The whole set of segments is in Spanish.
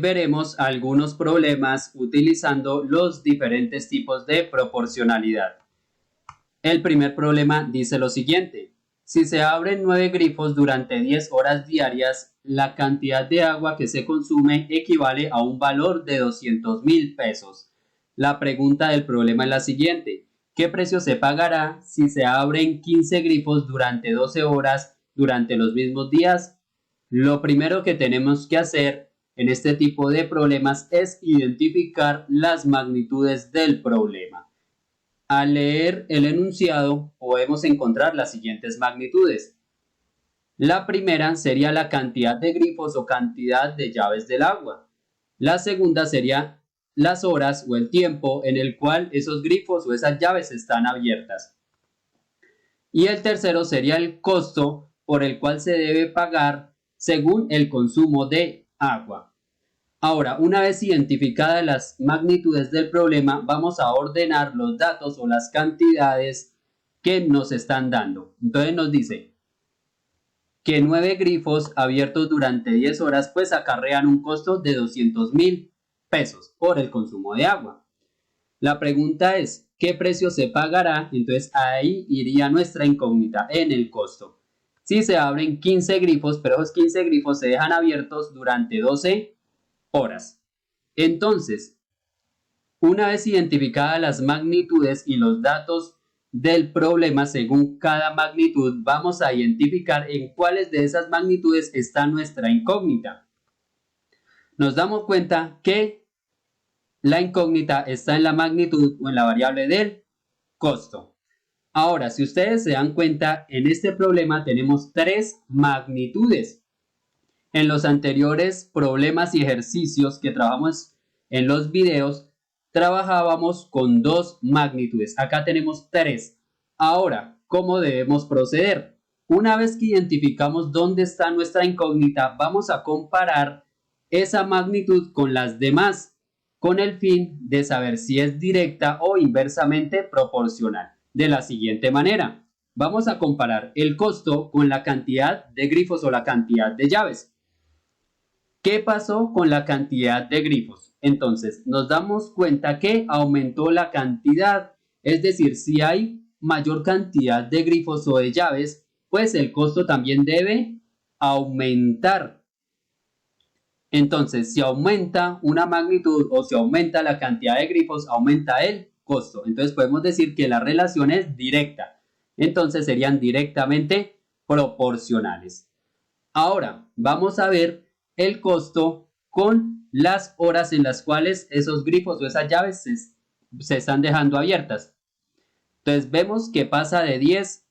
veremos algunos problemas utilizando los diferentes tipos de proporcionalidad. El primer problema dice lo siguiente: si se abren 9 grifos durante 10 horas diarias, la cantidad de agua que se consume equivale a un valor de 200.000 pesos. La pregunta del problema es la siguiente: ¿qué precio se pagará si se abren 15 grifos durante 12 horas durante los mismos días? Lo primero que tenemos que hacer en este tipo de problemas es identificar las magnitudes del problema. Al leer el enunciado podemos encontrar las siguientes magnitudes. La primera sería la cantidad de grifos o cantidad de llaves del agua. La segunda sería las horas o el tiempo en el cual esos grifos o esas llaves están abiertas. Y el tercero sería el costo por el cual se debe pagar según el consumo de agua. Ahora, una vez identificadas las magnitudes del problema, vamos a ordenar los datos o las cantidades que nos están dando. Entonces nos dice que 9 grifos abiertos durante 10 horas pues acarrean un costo de 200.000 pesos por el consumo de agua. La pregunta es, ¿qué precio se pagará? Entonces ahí iría nuestra incógnita en el costo. Si se abren 15 grifos, pero esos 15 grifos se dejan abiertos durante 12 horas. Entonces, una vez identificadas las magnitudes y los datos del problema según cada magnitud, vamos a identificar en cuáles de esas magnitudes está nuestra incógnita. Nos damos cuenta que la incógnita está en la magnitud o en la variable del costo. Ahora, si ustedes se dan cuenta, en este problema tenemos 3 magnitudes. En los anteriores problemas y ejercicios que trabajamos en los videos, trabajábamos con 2 magnitudes. Acá tenemos 3. Ahora, ¿cómo debemos proceder? Una vez que identificamos dónde está nuestra incógnita, vamos a comparar esa magnitud con las demás, con el fin de saber si es directa o inversamente proporcional. De la siguiente manera, vamos a comparar el costo con la cantidad de grifos o la cantidad de llaves. ¿Qué pasó con la cantidad de grifos? Entonces, nos damos cuenta que aumentó la cantidad, es decir, si hay mayor cantidad de grifos o de llaves, pues el costo también debe aumentar. Entonces, si aumenta una magnitud o si aumenta la cantidad de grifos, aumenta el costo. Entonces, podemos decir que la relación es directa. Entonces, serían directamente proporcionales. Ahora, vamos a ver el costo con las horas en las cuales esos grifos o esas llaves se están dejando abiertas. Entonces vemos que pasa de 10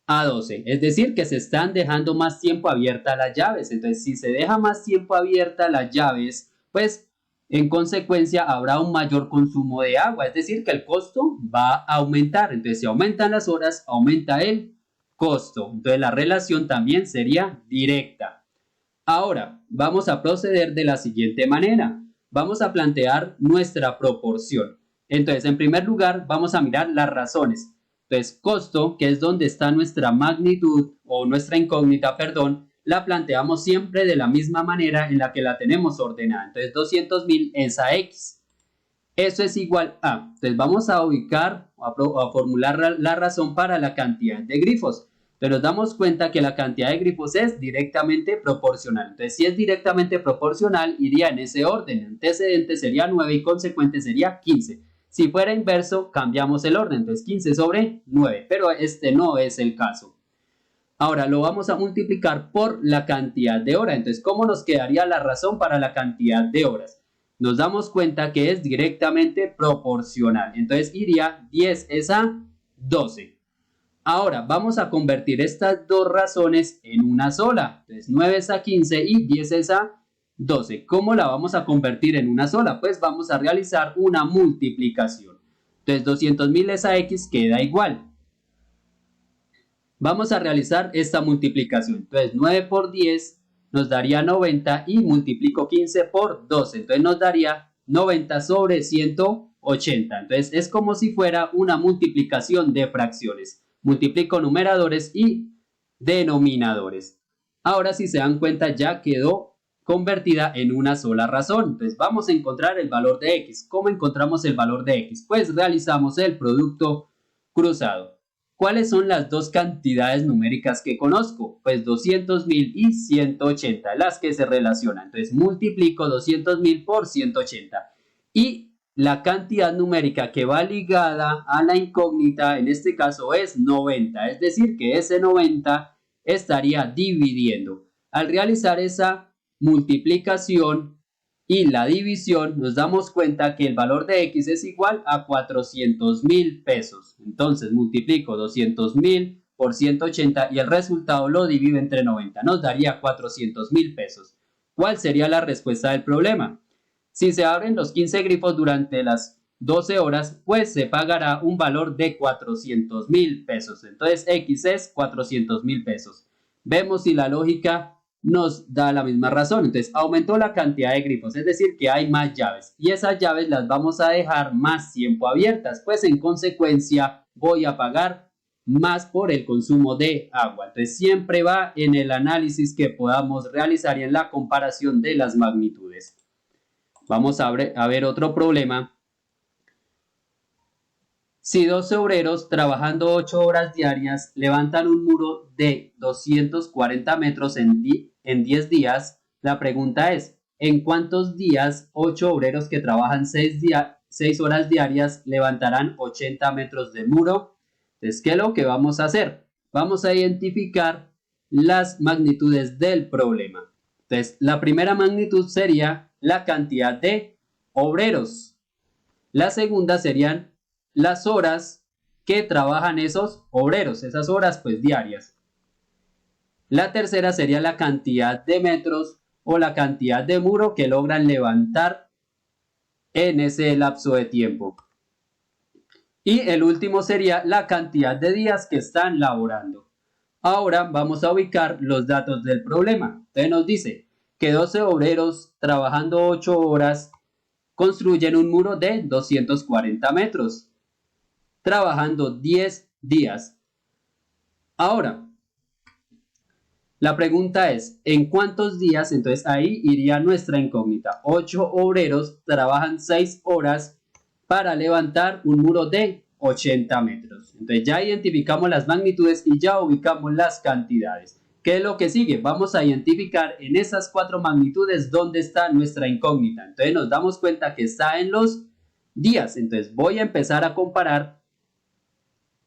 a 12, es decir que se están dejando más tiempo abiertas las llaves. Entonces si se deja más tiempo abiertas las llaves, pues en consecuencia habrá un mayor consumo de agua, es decir que el costo va a aumentar. Entonces si aumentan las horas, aumenta el costo. Entonces la relación también sería directa. Ahora, vamos a proceder de la siguiente manera. Vamos a plantear nuestra proporción. Entonces, en primer lugar, vamos a mirar las razones. Entonces, costo, que es donde está nuestra magnitud o nuestra incógnita, perdón, la planteamos siempre de la misma manera en la que la tenemos ordenada. Entonces, 200.000 es a X. Eso es igual a. Entonces, vamos a ubicar o a formular la razón para la cantidad de grifos. Pero nos damos cuenta que la cantidad de grifos es directamente proporcional. Entonces, si es directamente proporcional, iría en ese orden. Antecedente sería 9 y consecuente sería 15. Si fuera inverso, cambiamos el orden. Entonces, 15 sobre 9. Pero este no es el caso. Ahora, lo vamos a multiplicar por la cantidad de horas. Entonces, ¿cómo nos quedaría la razón para la cantidad de horas? Nos damos cuenta que es directamente proporcional. Entonces, iría 10 es a 12. Ahora, vamos a convertir estas dos razones en una sola. Entonces, 9 es a 15 y 10 es a 12. ¿Cómo la vamos a convertir en una sola? Pues vamos a realizar una multiplicación. Entonces, 200.000 es a X, queda igual. Vamos a realizar esta multiplicación. Entonces, 9 por 10 nos daría 90 y multiplico 15 por 12. Entonces, nos daría 90 sobre 180. Entonces, es como si fuera una multiplicación de fracciones. Multiplico numeradores y denominadores. Ahora, si se dan cuenta, ya quedó convertida en una sola razón. Entonces vamos a encontrar el valor de x. ¿Cómo encontramos el valor de x? Pues realizamos el producto cruzado. ¿Cuáles son las dos cantidades numéricas que conozco? Pues 200.000 y 180, las que se relacionan. Entonces multiplico 200.000 por 180. Y la cantidad numérica que va ligada a la incógnita en este caso es 90. Es decir, que ese 90 estaría dividiendo. Al realizar esa multiplicación y la división, nos damos cuenta que el valor de x es igual a 400.000 pesos. Entonces multiplico 200.000 por 180 y el resultado lo divido entre 90. Nos daría 400.000 pesos. ¿Cuál sería la respuesta del problema? Si se abren los 15 grifos durante las 12 horas, pues se pagará un valor de 400.000 pesos. Entonces x es 400.000 pesos. Vemos si la lógica nos da la misma razón. Entonces aumentó la cantidad de grifos, es decir que hay más llaves y esas llaves las vamos a dejar más tiempo abiertas, pues en consecuencia voy a pagar más por el consumo de agua. Entonces siempre va en el análisis que podamos realizar y en la comparación de las magnitudes. Vamos a ver otro problema. Si 12 obreros trabajando 8 horas diarias levantan un muro de 240 metros en 10 días, la pregunta es, ¿en cuántos días 8 obreros que trabajan 6 horas diarias levantarán 80 metros de muro? Entonces, ¿qué es lo que vamos a hacer? Vamos a identificar las magnitudes del problema. Entonces, la primera magnitud sería la cantidad de obreros. La segunda serían las horas que trabajan esos obreros, esas horas pues diarias. La tercera sería la cantidad de metros o la cantidad de muro que logran levantar en ese lapso de tiempo. Y el último sería la cantidad de días que están laborando. Ahora vamos a ubicar los datos del problema. Entonces nos dice que 12 obreros trabajando 8 horas construyen un muro de 240 metros. Trabajando 10 días. Ahora, la pregunta es, ¿en cuántos días? Entonces ahí iría nuestra incógnita. 8 obreros trabajan 6 horas para levantar un muro de 80 metros. Entonces ya identificamos las magnitudes y ya ubicamos las cantidades. ¿Qué es lo que sigue? Vamos a identificar en esas 4 magnitudes dónde está nuestra incógnita. Entonces nos damos cuenta que está en los días. Entonces voy a empezar a comparar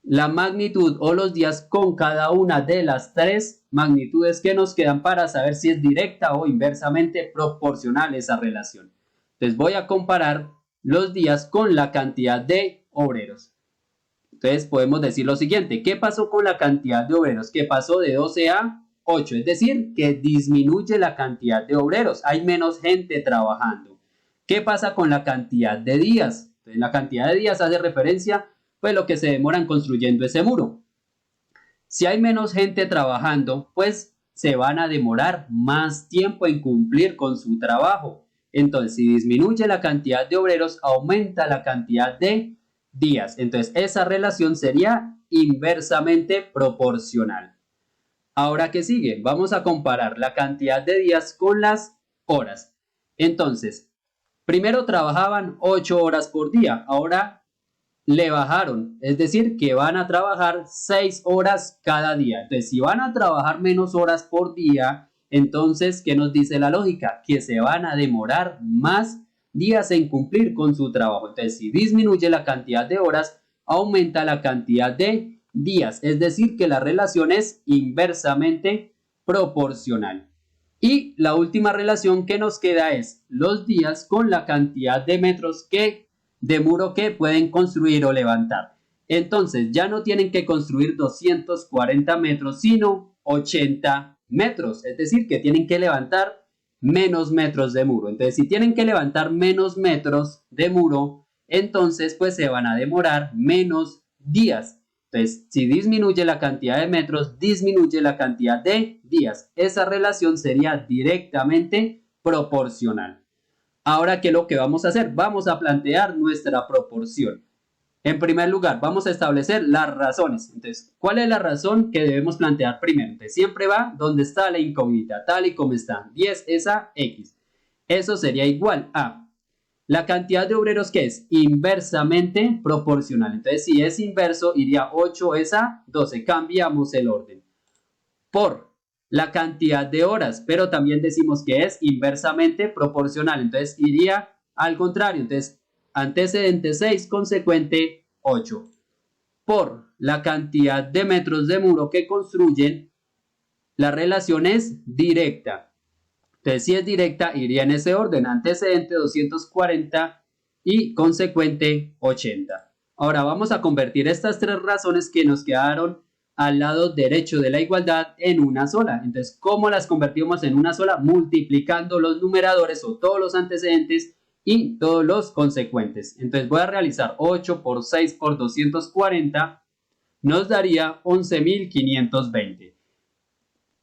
la magnitud o los días con cada una de las 3 magnitudes que nos quedan para saber si es directa o inversamente proporcional esa relación. Entonces voy a comparar los días con la cantidad de obreros. Entonces podemos decir lo siguiente, ¿qué pasó con la cantidad de obreros? Que pasó de 12 a 8, es decir, que disminuye la cantidad de obreros, hay menos gente trabajando. ¿Qué pasa con la cantidad de días? Entonces, la cantidad de días hace referencia pues lo que se demoran construyendo ese muro. Si hay menos gente trabajando, pues se van a demorar más tiempo en cumplir con su trabajo. Entonces, si disminuye la cantidad de obreros, aumenta la cantidad de días. Entonces, esa relación sería inversamente proporcional. Ahora, ¿qué sigue? Vamos a comparar la cantidad de días con las horas. Entonces, primero trabajaban 8 horas por día, ahora le bajaron, es decir, que van a trabajar 6 horas cada día. Entonces, si van a trabajar menos horas por día, entonces, ¿qué nos dice la lógica? Que se van a demorar más días en cumplir con su trabajo. Entonces, si disminuye la cantidad de horas, aumenta la cantidad de días, es decir, que la relación es inversamente proporcional. Y la última relación que nos queda es los días con la cantidad de metros de muro que pueden construir o levantar. Entonces ya no tienen que construir 240 metros, sino 80 metros. Es decir, que tienen que levantar menos metros de muro. Entonces, si tienen que levantar menos metros de muro, entonces pues se van a demorar menos días. Entonces, si disminuye la cantidad de metros, disminuye la cantidad de días. Esa relación sería directamente proporcional. Ahora, ¿qué es lo que vamos a hacer? Vamos a plantear nuestra proporción. En primer lugar, vamos a establecer las razones. Entonces, ¿cuál es la razón que debemos plantear primero? Entonces, siempre va donde está la incógnita, tal y como está. 10 es a X. Eso sería igual a la cantidad de obreros que es inversamente proporcional. Entonces, si es inverso, iría 8 es a 12. Cambiamos el orden. Por la cantidad de horas, pero también decimos que es inversamente proporcional. Entonces, iría al contrario. Entonces, antecedente 6, consecuente 8. Por la cantidad de metros de muro que construyen, la relación es directa. Entonces, si es directa, iría en ese orden, antecedente 240 y consecuente 80. Ahora vamos a convertir estas tres razones que nos quedaron al lado derecho de la igualdad en una sola. Entonces, ¿cómo las convertimos en una sola? Multiplicando los numeradores o todos los antecedentes y todos los consecuentes. Entonces voy a realizar 8 por 6 por 240, nos daría 11.520.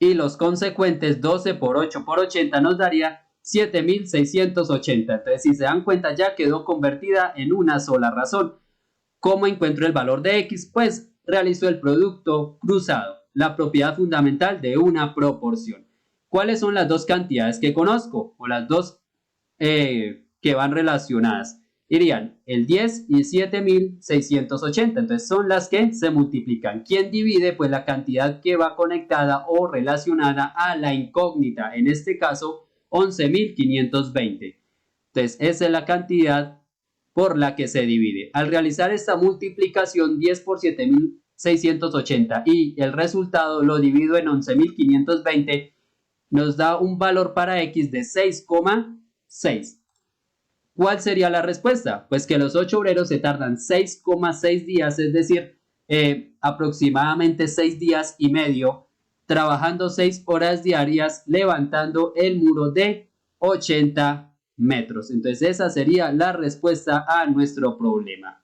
Y los consecuentes 12 por 8 por 80 nos daría 7.680. Entonces, si se dan cuenta, ya quedó convertida en una sola razón. ¿Cómo encuentro el valor de X? Pues realizo el producto cruzado, la propiedad fundamental de una proporción. ¿Cuáles son las dos cantidades que conozco? O las dos que van relacionadas. Irían el 10 y 7.680. Entonces son las que se multiplican. ¿Quién divide? Pues la cantidad que va conectada o relacionada a la incógnita. En este caso, 11.520. Entonces esa es la cantidad por la que se divide. Al realizar esta multiplicación, 10 por 7.680 y el resultado lo divido en 11.520, nos da un valor para X de 6,6. ¿Cuál sería la respuesta? Pues que los 8 obreros se tardan 6,6 días, es decir, aproximadamente 6 días y medio, trabajando 6 horas diarias, levantando el muro de 80 metros. Entonces esa sería la respuesta a nuestro problema.